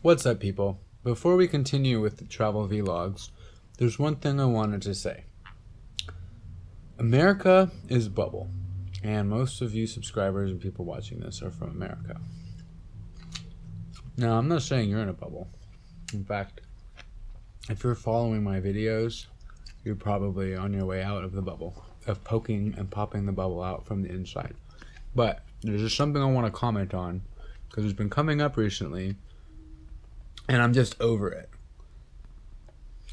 What's up, people? Before we continue with the travel vlogs, there's one thing I wanted to say. America is a bubble, and most of you subscribers and people watching this are from America. Now, I'm not saying you're in a bubble. In fact, if you're following my videos, you're probably on your way out of the bubble, of poking and popping the bubble out from the inside. But there's just something I want to comment on, because it's been coming up recently, and I'm just over it.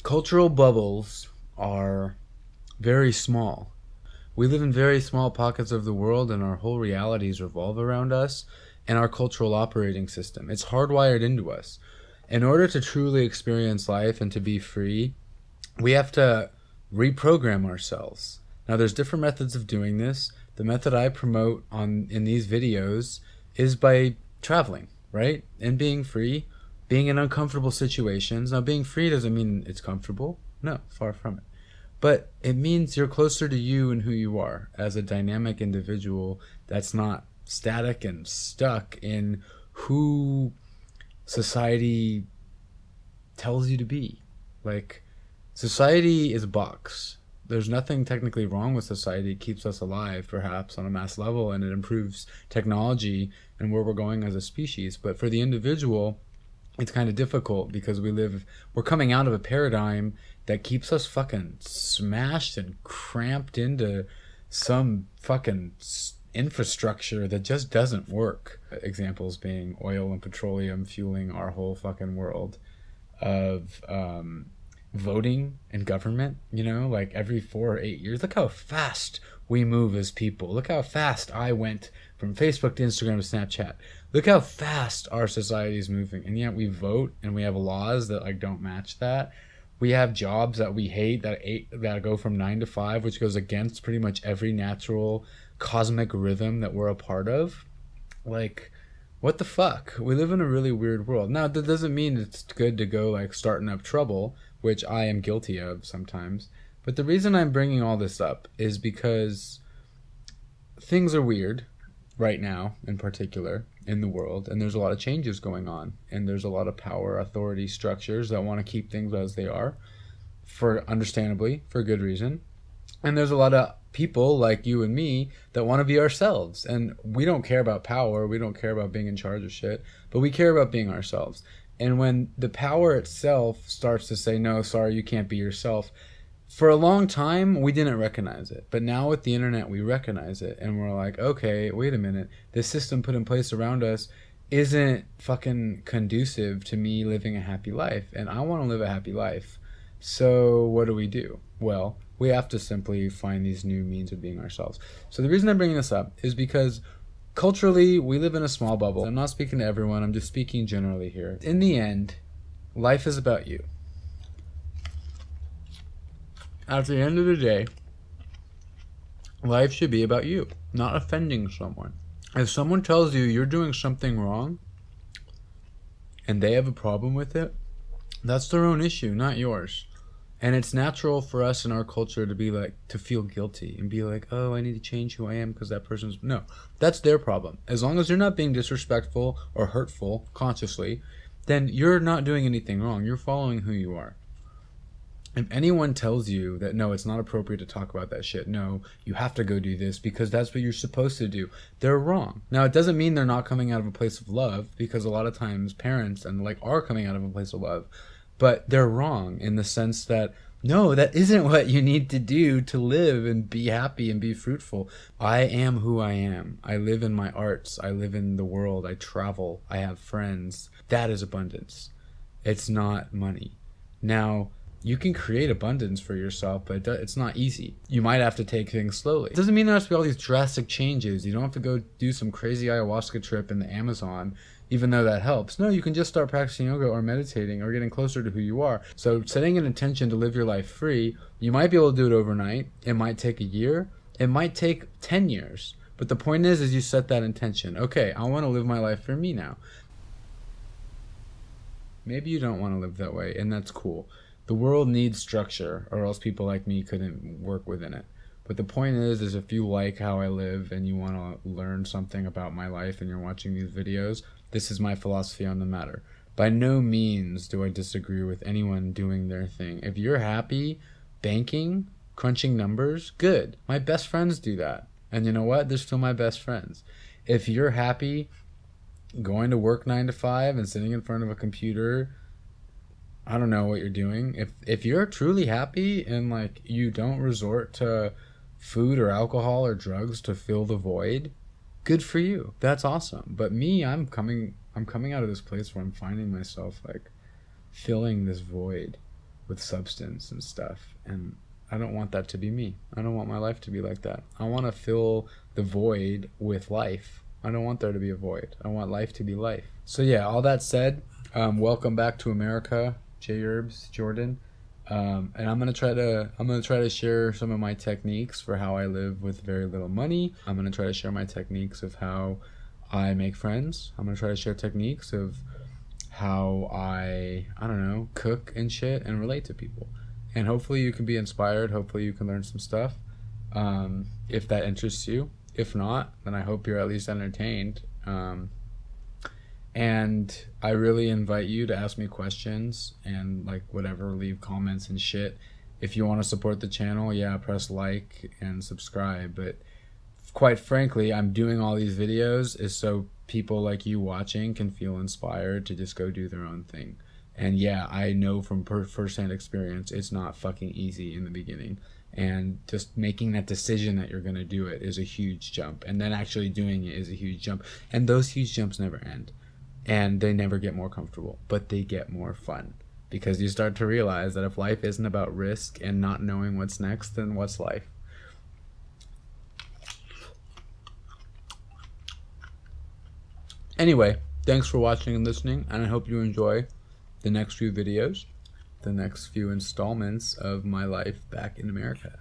Cultural bubbles are very small. We live in very small pockets of the world, and our whole realities revolve around us and our cultural operating system. It's hardwired into us. In order to truly experience life and to be free, we have to reprogram ourselves. Now, there's different methods of doing this. The method I promote in these videos is by traveling, right? And being free, being in uncomfortable situations. Now, being free doesn't mean it's comfortable. No, far from it. But it means you're closer to you and who you are as a dynamic individual that's not static and stuck in who society tells you to be. Like, society is a box. There's nothing technically wrong with society. It keeps us alive, perhaps, on a mass level, and it improves technology and where we're going as a species. But for the individual, it's kind of difficult because we're coming out of a paradigm that keeps us fucking smashed and cramped into some fucking infrastructure that just doesn't work. Examples being oil and petroleum fueling our whole fucking world, of voting and government, like every 4 or 8 years. Look how fast we move as people. Look how fast I went from Facebook to Instagram to Snapchat. Look how fast our society is moving, and yet we vote and we have laws that don't match that. We have jobs that we hate that go from 9 to 5, which goes against pretty much every natural cosmic rhythm that we're a part of. Like, what the fuck? We live in a really weird world. Now, that doesn't mean it's good to go starting up trouble, which I am guilty of sometimes. But the reason I'm bringing all this up is because things are weird right now, in particular, in the world, and there's a lot of changes going on, and there's a lot of power authority structures that want to keep things as they are, understandably, for good reason. And there's a lot of people like you and me that want to be ourselves, and we don't care about power, we don't care about being in charge of shit, but we care about being ourselves. And when the power itself starts to say, no, sorry, you can't be yourself, for a long time, we didn't recognize it. But now with the internet, we recognize it. And we're like, okay, wait a minute. This system put in place around us isn't fucking conducive to me living a happy life. And I want to live a happy life. So what do? Well, we have to simply find these new means of being ourselves. So the reason I'm bringing this up is because culturally, we live in a small bubble. I'm not speaking to everyone. I'm just speaking generally here. In the end, life is about you. At the end of the day, life should be about you, not offending someone. If someone tells you you're doing something wrong and they have a problem with it, that's their own issue, not yours. And it's natural for us in our culture to feel guilty and be like, oh, I need to change who I am because that person's... No, that's their problem. As long as you're not being disrespectful or hurtful consciously, then you're not doing anything wrong. You're following who you are. If anyone tells you that, no, it's not appropriate to talk about that shit, no, you have to go do this because that's what you're supposed to do, they're wrong. Now, it doesn't mean they're not coming out of a place of love, because a lot of times parents are coming out of a place of love, but they're wrong in the sense that, no, that isn't what you need to do to live and be happy and be fruitful. I am who I am. I live in my arts. I live in the world. I travel. I have friends. That is abundance. It's not money. Now, you can create abundance for yourself, but it's not easy. You might have to take things slowly. It doesn't mean there has to be all these drastic changes. You don't have to go do some crazy ayahuasca trip in the Amazon, even though that helps. No, you can just start practicing yoga or meditating or getting closer to who you are. So setting an intention to live your life free, you might be able to do it overnight. It might take a year. It might take 10 years. But the point is you set that intention. Okay, I want to live my life for me now. Maybe you don't want to live that way, and that's cool. The world needs structure, or else people like me couldn't work within it. But the point is if you like how I live and you want to learn something about my life and you're watching these videos, this is my philosophy on the matter. By no means do I disagree with anyone doing their thing. If you're happy banking, crunching numbers, good. My best friends do that. And you know what? They're still my best friends. If you're happy going to work 9 to 5 and sitting in front of a computer, I don't know what you're doing. If you're truly happy and like you don't resort to food or alcohol or drugs to fill the void, good for you. That's awesome. But me, I'm coming out of this place where I'm finding myself like filling this void with substance and stuff, and I don't want that to be me. I don't want my life to be like that. I want to fill the void with life. I don't want there to be a void. I want life to be life. So yeah, all that said, welcome back to America, J Herbs, Jordan. And I'm gonna try to share some of my techniques for how I live with very little money. I'm gonna try to share my techniques of how I make friends. I'm gonna try to share techniques of how I don't know, cook and shit and relate to people. And hopefully you can be inspired. Hopefully you can learn some stuff, if that interests you. If not, then I hope you're at least entertained. And I really invite you to ask me questions and like whatever, leave comments and shit. If you want to support the channel, yeah, press like and subscribe. But quite frankly, I'm doing all these videos is so people like you watching can feel inspired to just go do their own thing. And yeah, I know from firsthand experience, it's not fucking easy in the beginning. And just making that decision that you're going to do it is a huge jump. And then actually doing it is a huge jump. And those huge jumps never end. And they never get more comfortable, but they get more fun. Because you start to realize that if life isn't about risk and not knowing what's next, then what's life? Anyway, thanks for watching and listening, and I hope you enjoy the next few videos, the next few installments of my life back in America.